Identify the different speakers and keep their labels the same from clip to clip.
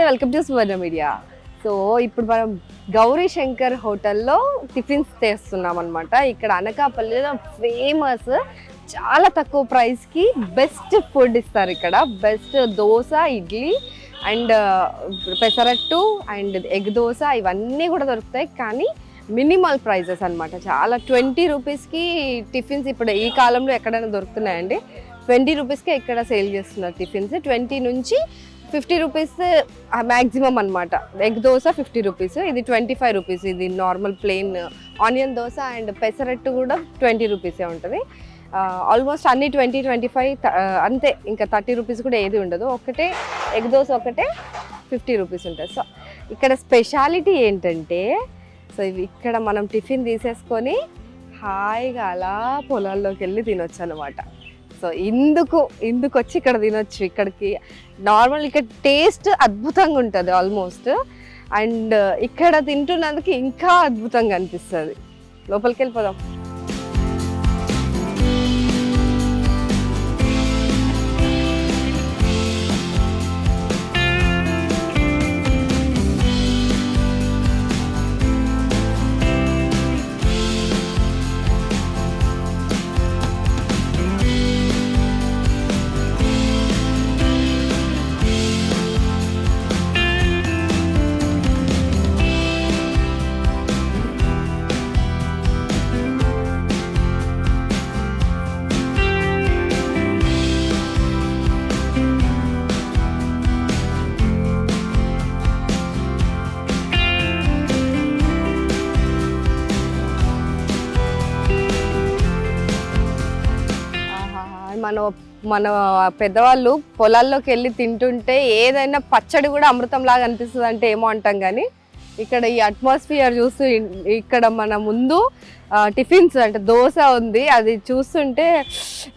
Speaker 1: Welcome to Suvarna media. So ఇప్పుడు మనం గౌరీ శంకర్ హోటల్లో టిఫిన్స్ చేస్తున్నాం అనమాట. ఇక్కడ అనకాపల్లిలో ఫేమస్, చాలా తక్కువ ప్రైస్కి బెస్ట్ ఫుడ్ ఇస్తారు. ఇక్కడ best dosa, idli and pesarattu and egg dosa ఇవన్నీ కూడా దొరుకుతాయి. కానీ మినిమల్ ప్రైజెస్ అనమాట. చాలా 20 రూపీస్కి టిఫిన్స్ ఇప్పుడు ఈ కాలంలో ఎక్కడైనా దొరుకుతున్నాయండి. 20 రూపీస్కే ఇక్కడ సేల్ చేస్తున్నారు టిఫిన్స్. 20 నుంచి 50 రూపీస్ మ్యాక్సిమం అనమాట. ఎగ్ దోశ 50 రూపీస్, ఇది 25 రూపీస్. ఇది normal plain onion dosa and pesarattu కూడా 20 రూపీసే ఉంటుంది. ఆల్మోస్ట్ అన్ని 20, 25 అంతే. ఇంకా 30 రూపీస్ కూడా ఏది ఉండదు. ఒకటే ఎగ్ దోశ ఒకటే 50 రూపీస్ ఉంటుంది. సో ఇక్కడ స్పెషాలిటీ ఏంటంటే, సో ఇక్కడ మనం టిఫిన్ తీసేసుకొని హాయిగా అలా పొలాల్లోకి వెళ్ళి తినొచ్చు అనమాట. సో ఇందుకు వచ్చి ఇక్కడ తినొచ్చు. ఇక్కడికి నార్మల్ ఇక్కడ టేస్ట్ అద్భుతంగా ఉంటుంది ఆల్మోస్ట్. అండ్ ఇక్కడ తింటున్నందుకు ఇంకా అద్భుతంగా అనిపిస్తుంది. లోపలికి వెళ్ళిపోదాం. మన పెద్దవాళ్ళు పొలాల్లోకి వెళ్ళి తింటుంటే ఏదైనా పచ్చడి కూడా అమృతం లాగా అనిపిస్తుంది అంటే ఏమో అంటాం. కానీ ఇక్కడ ఈ అట్మాస్ఫియర్ చూస్తూ ఇక్కడ మన ముందు టిఫిన్స్ అంటే దోశ ఉంది, అది చూస్తుంటే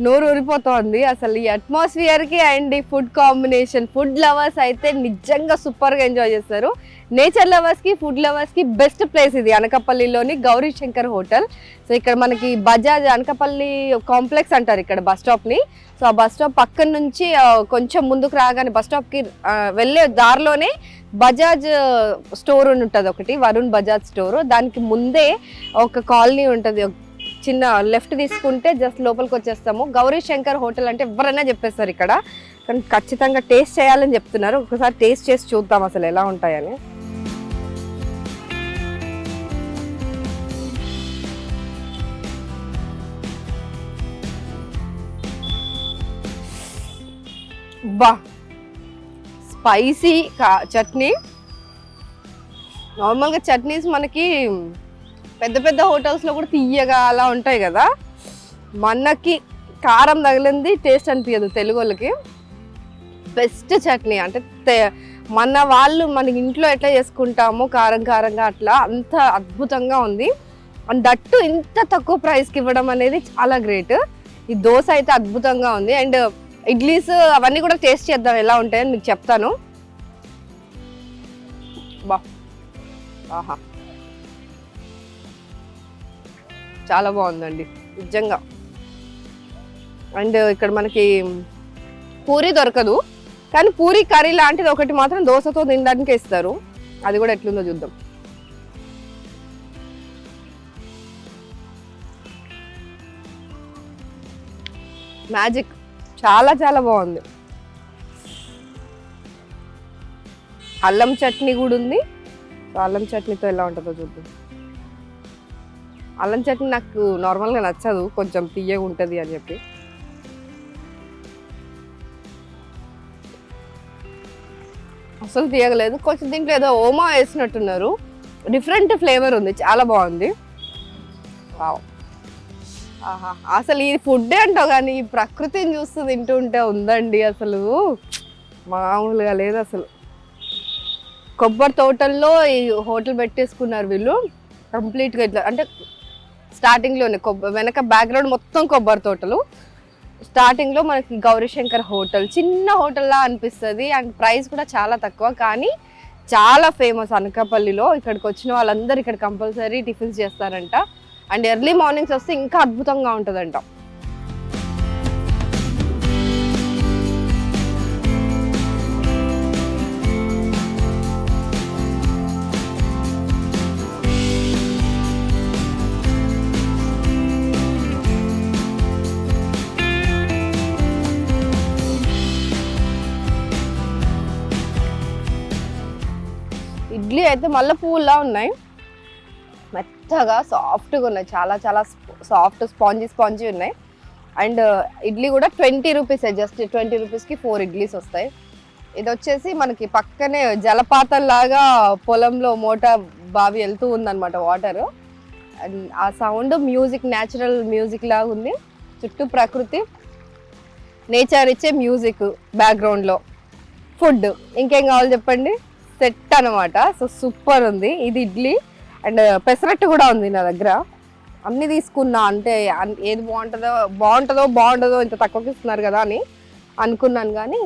Speaker 1: నోరు ఊరిపోతుంది. అసలు ఈ అట్మాస్ఫియర్కి అండ్ ఈ ఫుడ్ కాంబినేషన్, ఫుడ్ లవర్స్ అయితే నిజంగా సూపర్గా ఎంజాయ్ చేస్తారు. నేచర్ లవర్స్కి, ఫుడ్ లవర్స్కి బెస్ట్ ప్లేస్ ఇది అనకాపల్లిలోని గౌరీ శంకర్ హోటల్. సో ఇక్కడ మనకి బజాజ్ అనకాపల్లి కాంప్లెక్స్ అంటారు ఇక్కడ బస్ స్టాప్ని. సో ఆ బస్ స్టాప్ పక్కన నుంచి కొంచెం ముందుకు రాగానే బస్ స్టాప్కి వెళ్ళే దారిలోనే బజాజ్ స్టోర్ ఉంటుంది ఒకటి, వరుణ్ బజాజ్ స్టోర్. దానికి ముందే ఒక కాలనీ ఉంటుంది. చిన్న లెఫ్ట్ తీసుకుంటే జస్ట్ లోపలికి వచ్చేస్తాము. గౌరీ శంకర్ హోటల్ అంటే ఎవరైనా చెప్పేస్తారు ఇక్కడ. కానీ ఖచ్చితంగా టేస్ట్ చేయాలని చెప్తున్నారు. ఒకసారి టేస్ట్ చేసి చూద్దాం అసలు ఎలా ఉంటాయని. బా స్పైసీ చట్నీ. నార్మల్గా చట్నీస్ మనకి పెద్ద పెద్ద హోటల్స్లో కూడా తీయగా అలా ఉంటాయి కదా, మనకి కారం తగిలింది టేస్ట్ అనిపించదు తెలుగు వాళ్ళకి. బెస్ట్ చట్నీ అంటే మన వాళ్ళు మన ఇంట్లో ఎట్లా చేసుకుంటామో కారం కారంగా అట్లా అంత అద్భుతంగా ఉంది. అండ్ దట్టు ఇంత తక్కువ ప్రైస్కి ఇవ్వడం అనేది చాలా గ్రేట్. ఈ దోశ అయితే అద్భుతంగా ఉంది. అండ్ ఇడ్లీస్ అవన్నీ కూడా టేస్ట్ చేద్దాం ఎలా ఉంటాయని మీకు చెప్తాను. బా ఆహా, చాలా బాగుందండి నిజంగా. అండ్ ఇక్కడ మనకి పూరి దొరకదు, కానీ పూరి కర్రీ లాంటిది ఒకటి మాత్రం దోశతో తినడానికి ఇస్తారు. అది కూడా ఎట్లుందో చూద్దాం. మ్యాజిక్, చాలా చాలా బాగుంది. అల్లం చట్నీ కూడా ఉంది. సో అల్లం చట్నీతో ఎలా ఉంటుందో చూద్దాం. అల్లం చట్నీ నాకు నార్మల్గా నచ్చదు, కొంచెం తీయగా ఉంటుంది అని చెప్పి. అసలు తీయగలేదు. కొంచెం దీంట్లో ఏదో ఓమా వేసినట్టున్నారు. డిఫరెంట్ ఫ్లేవర్ ఉంది, చాలా బాగుంది. ఆహా, అసలు ఈ ఫుడ్ అంటావు కానీ ఈ ప్రకృతిని చూస్తూ తింటుంటే ఉందండి అసలు మామూలుగా లేదు అసలు. కొబ్బరి తోటల్లో ఈ హోటల్ పెట్టేసుకున్నారు వీళ్ళు కంప్లీట్గా. ఇట్లా అంటే స్టార్టింగ్లోనే వెనక బ్యాక్గ్రౌండ్ మొత్తం కొబ్బరి తోటలు. స్టార్టింగ్లో మనకి గౌరీ శంకర్ హోటల్ చిన్న హోటల్లా అనిపిస్తుంది. అండ్ ప్రైస్ కూడా చాలా తక్కువ, కానీ చాలా ఫేమస్ అనకాపల్లిలో. ఇక్కడికి వచ్చిన వాళ్ళందరూ ఇక్కడ కంపల్సరీ టిఫిన్స్ చేస్తారంట. అండ్ ఎర్లీ మార్నింగ్స్ వస్తే ఇంకా అద్భుతంగా ఉంటుందంట. ఇడ్లీ అయితే మళ్ళీ పువ్వులా ఉన్నాయి, మెత్తగా సాఫ్ట్గా ఉన్నాయి, చాలా చాలా సాఫ్ట్ స్పాంజీ ఉన్నాయి. అండ్ ఇడ్లీ కూడా 20 రూపీసే, జస్ట్ 20 రూపీస్కి 4 ఇడ్లీస్ వస్తాయి. ఇది వచ్చేసి మనకి పక్కనే జలపాతం లాగా పొలంలో మోటార్ బావి వెళ్తూ ఉందన్నమాట వాటర్. అండ్ ఆ సౌండ్ మ్యూజిక్, న్యాచురల్ మ్యూజిక్ లాగా ఉంది. చుట్టూ ప్రకృతి, నేచర్ ఇచ్చే మ్యూజిక్ బ్యాక్గ్రౌండ్లో, ఫుడ్ ఇంకేం కావాలి చెప్పండి, సెట్ అనమాట. సో సూపర్ ఉంది. ఇది ఇడ్లీ అండ్ పెసరట్టు కూడా ఉంది నా దగ్గర. అన్నీ తీసుకున్నా, అంటే ఏది బాగుంటుందో ఇంత తక్కువకి ఇస్తున్నారు కదా అని అనుకున్నాను, కానీ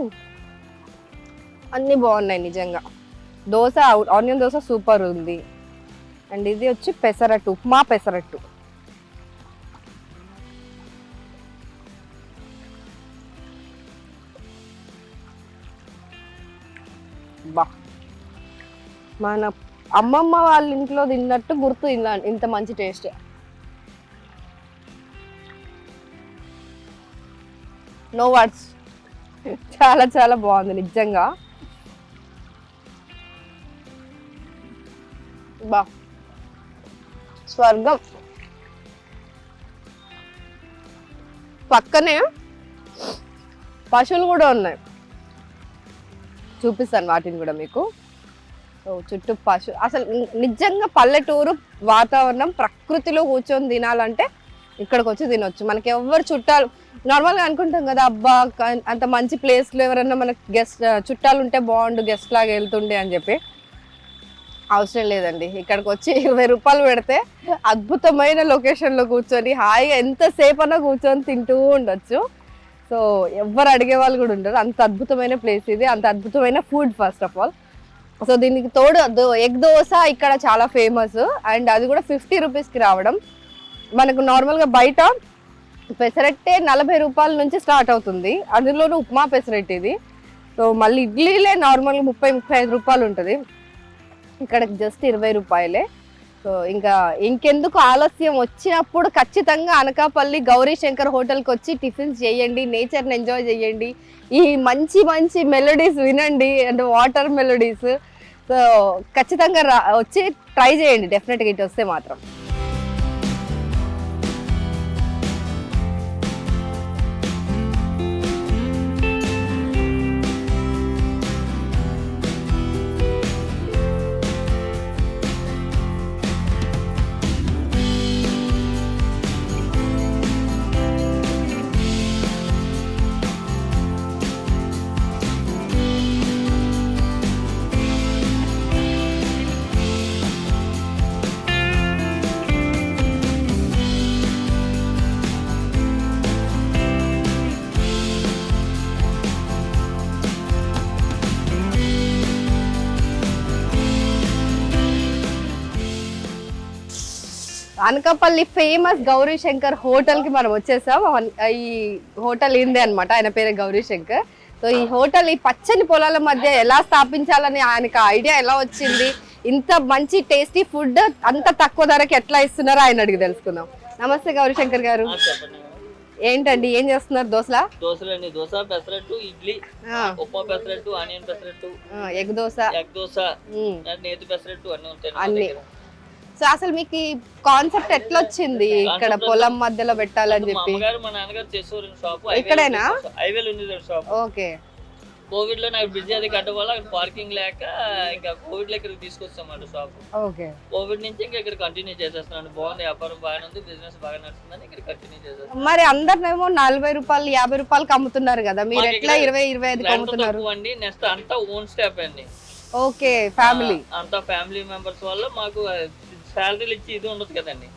Speaker 1: అన్నీ బాగున్నాయి నిజంగా. దోశ, ఆనియన్ దోశ సూపర్ ఉంది. అండ్ ఇది వచ్చి పెసరట్టు, ఉప్మా పెసరట్టు. బా, మన అమ్మమ్మ వాళ్ళ ఇంట్లో తిన్నట్టు గుర్తు, ఇంత మంచి టేస్ట్. నో వర్డ్స్, చాలా చాలా బాగుంది నిజంగా. బా, స్వర్గం. పక్కనే పశువులు కూడా ఉన్నాయి, చూపిస్తాను వాటిని కూడా మీకు. సో చుట్టూ అసలు నిజంగా పల్లెటూరు వాతావరణం, ప్రకృతిలో కూర్చొని తినాలంటే ఇక్కడికి వచ్చి తినొచ్చు. మనకి ఎవరు చుట్టాలు, నార్మల్గా అనుకుంటాం కదా, అబ్బా అంత మంచి ప్లేస్లో ఎవరన్నా మనకి చుట్టాలు ఉంటే బాగుండు, గెస్ట్ లాగా వెళ్తుండే అని చెప్పి. అవసరం లేదండి, ఇక్కడికి వచ్చి 20 రూపాయలు పెడితే అద్భుతమైన లొకేషన్లో కూర్చొని హాయిగా ఎంతసేపు అన్నా కూర్చొని తింటూ ఉండొచ్చు. సో ఎవరు అడిగే వాళ్ళు కూడా ఉండరు, అంత అద్భుతమైన ప్లేస్ ఇది, అంత అద్భుతమైన food first of all. So దీనికి తోడు ఎగ్ దోశ ఇక్కడ చాలా ఫేమస్, అండ్ అది కూడా 50 రూపీస్కి రావడం. మనకు నార్మల్గా బయట పెసరట్టే 40 రూపాయల నుంచి స్టార్ట్ అవుతుంది, అందులోనూ ఉప్మా పెసరట్టు ఇది. సో మళ్ళీ ఇడ్లీలే నార్మల్గా 30-35 రూపాయలు ఉంటుంది, ఇక్కడ జస్ట్ 20 రూపాయలే. సో ఇంకెందుకు ఆలస్యం, వచ్చినప్పుడు ఖచ్చితంగా అనకాపల్లి గౌరీ శంకర్ హోటల్కి వచ్చి టిఫిన్స్ చేయండి, నేచర్ని ఎంజాయ్ చేయండి, ఈ మంచి మంచి మెలోడీస్ వినండి, అండ్ వాటర్ మెలోడీస్. సో ఖచ్చితంగా వచ్చి ట్రై చేయండి డెఫినెట్గా ఇటు వస్తే మాత్రం. అనకాపల్లి ఫేమస్ గౌరీ శంకర్ హోటల్కి మనం వచ్చేసాం. ఈ హోటల్ ఏందే అనమాట, ఆయన పేరు గౌరీ శంకర్. సో ఈ హోటల్ ఈ పచ్చని పొలాల మధ్య ఎలా స్థాపించాలని ఆయనకు ఐడియా ఎలా వచ్చింది, ఇంత మంచి టేస్టీ ఫుడ్ అంత తక్కువ ధరకి ఎట్లా ఇస్తున్నారో ఆయన అడిగి తెలుసుకుందాం. నమస్తే గౌరీ శంకర్ గారు. ఏంటండి ఏం చేస్తున్నారు?
Speaker 2: దోశలండి. దోశ, పెసరట్టు, ఇడ్లీ, ఉప్మా పెసరట్టు, ఆనియన్ పెసరట్టు,
Speaker 1: ఎగ్ దోశ,
Speaker 2: నేతి పెసరట్టు అన్ని ఉంటాయి
Speaker 1: అన్ని. సో అసలు మీకు ఈ కాన్సెప్ట్ ఎట్లా వచ్చింది ఇక్కడ పొలం మధ్యలో పెట్టాలని చెప్పి?
Speaker 2: మా నాన్నగారు చేసేవారు షాప్,
Speaker 1: ఇక్కడేనా?
Speaker 2: హైవేలో ఉంది షాప్.
Speaker 1: ఓకే.
Speaker 2: కోవిడ్ లో నాకు బ్రిడ్జ్ అది కట్టడం వల్ల పార్కింగ్ లేక ఇంకా కోవిడ్ లో ఇక్కడికి తీసుకొస్తాం షాప్.
Speaker 1: ఓకే.
Speaker 2: కోవిడ్ నుంచి ఇంకా ఇక్కడ కంటిన్యూ చేసేస్తున్నాను. బాగుంది, వ్యాపారం బాగానే ఉంది, బిజినెస్ బాగా నడుస్తుందని ఇక్కడ కంటిన్యూ చేసేస్తాను.
Speaker 1: మరి అందరినేమో 40 రూపాయలు 50 రూపాయలకి అమ్ముతున్నారు కదా, మీరు ఎట్లా 20-25 అమ్ముతున్నారు?
Speaker 2: అండి నెక్స్ట్ అంతా ఓన్ స్టాఫ్ అండి.
Speaker 1: ఓకే, ఫ్యామిలీ
Speaker 2: అంతా ఫ్యామిలీ మెంబర్స్ వల్ల మాకు శాలరీలు ఇచ్చి ఇది ఉండదు కదండి.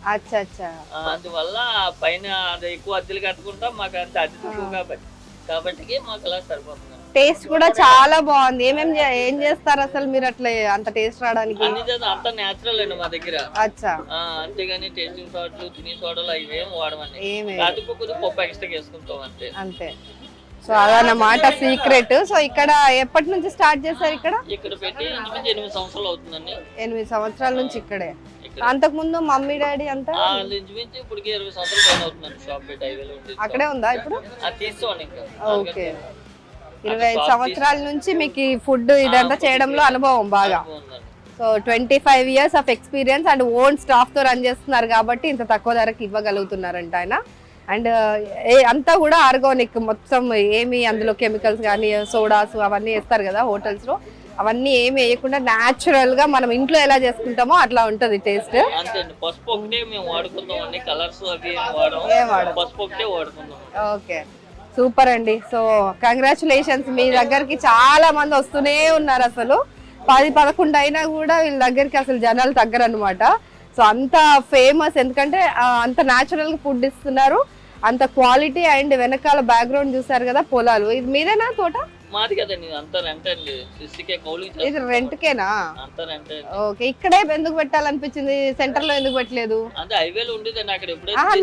Speaker 2: అందువల్ల పైన ఎక్కువ అద్దెలు కట్టుకుంటాం, మాకు అంత అద్దె తక్కువ కాబట్టి మాకు అలా సరిపోతుంది.
Speaker 1: టేస్ట్ కూడా చాలా బాగుంది. ఏం చేస్తారు అసలు మీరు అట్లా అంత టేస్ట్ రావడానికి?
Speaker 2: అంత నేచురల్ అండి మా దగ్గర. అంతేగాని టేస్టింగ్ సోడాలు, తినే సోడాలు అవి ఏం వాడమండి. కాకపోతే కొద్దిగా పప్పు ఎక్స్ట్రా వేసుకుంటాం అంతే.
Speaker 1: అంతే. సో అదన్నమాట సీక్రెట్. సో ఇక్కడ ఎప్పటి నుంచి స్టార్ట్ చేశారు?
Speaker 2: ఇక్కడ పెట్టి 8 సంవత్సరాలు అవుతుందండి.
Speaker 1: 8 సంవత్సరాల నుంచి ఇక్కడే. అంతకు ముందు మమ్మీ డాడీ అంతా
Speaker 2: ఇప్పటికి 20 సంవత్సరాలు పైన అవుతుందండి షాప్ పెట్టి హైవేలో.
Speaker 1: అక్కడే ఉందా ఇప్పుడు?
Speaker 2: తీసుకోండి ఇంకా.
Speaker 1: ఓకే. 25 సంవత్సరాల నుంచి మీకు ఈ ఫుడ్ ఇదంతా చేయడంలో అనుభవం బాగా. So 25 years of experience and own స్టాఫ్తో రన్ చేస్తున్నారు కాబట్టి ఇంత తక్కువ ధరకి ఇవ్వగలుగుతున్నారంట ఆయన. అండ్ అంతా కూడా ఆర్గానిక్, మొత్తం ఏమి అందులో కెమికల్స్ కానీ సోడాస్ అవన్నీ వేస్తారు కదా హోటల్స్లో, అవన్నీ ఏమి వేయకుండా న్యాచురల్గా మనం ఇంట్లో ఎలా చేసుకుంటామో అట్లా ఉంటుంది టేస్ట్.
Speaker 2: పసుపు ఒకటే మేము వాడుకుందాం, కలర్స్ అవి పసుపు ఒకటే వాడుకుందాం.
Speaker 1: ఓకే, సూపర్ అండి. సో కంగ్రాచులేషన్స్, మీ దగ్గరికి చాలా మంది వస్తూనే ఉన్నారు. అసలు 10-11 అయినా కూడా వీళ్ళ దగ్గరికి అసలు జనాలు తగ్గరనమాట. సో అంత ఫేమస్, ఎందుకంటే అంత న్యాచురల్గా ఫుడ్ ఇస్తున్నారు, అంత క్వాలిటీ. అండ్ వెనకాల బ్యాక్గ్రౌండ్ చూసారు కదా, పొలాలు. ఇది మీదేనా తోట?
Speaker 2: మాది కదండి, అంతా రెంట్ అండి.
Speaker 1: ఇది రెంట్కేనా?
Speaker 2: అంతా రెంట్.
Speaker 1: ఓకే, ఇక్కడే ఎందుకు పెట్టాలనిపించింది, సెంటర్ లో ఎందుకు పెట్టలేదు?
Speaker 2: అంటే హైవేలో ఉండేదండి అక్కడ.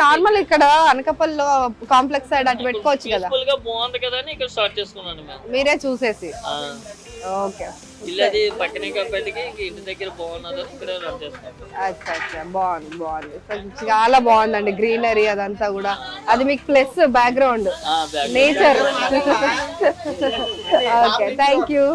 Speaker 1: నార్మల్ ఇక్కడ అనకాపల్లిలో కాంప్లెక్స్ సైడ్ అటు పెట్టుకోవచ్చు కదా.
Speaker 2: బాగుంది కదా అని ఇక్కడ స్టార్ట్ చేసుకున్నాను మేము.
Speaker 1: మీరే చూసేసి. ఓకే,
Speaker 2: ఇల్లది పక్కనే కాబట్టి ఇంటి దగ్గర బాగున్నది ఇక్కడ రన్ చేస్తాను.
Speaker 1: అచ్చా, బాగుంది. చాలా బాగుందండి గ్రీనరీ అదంతా కూడా. అది మీకు plus background nature. Okay, thank you.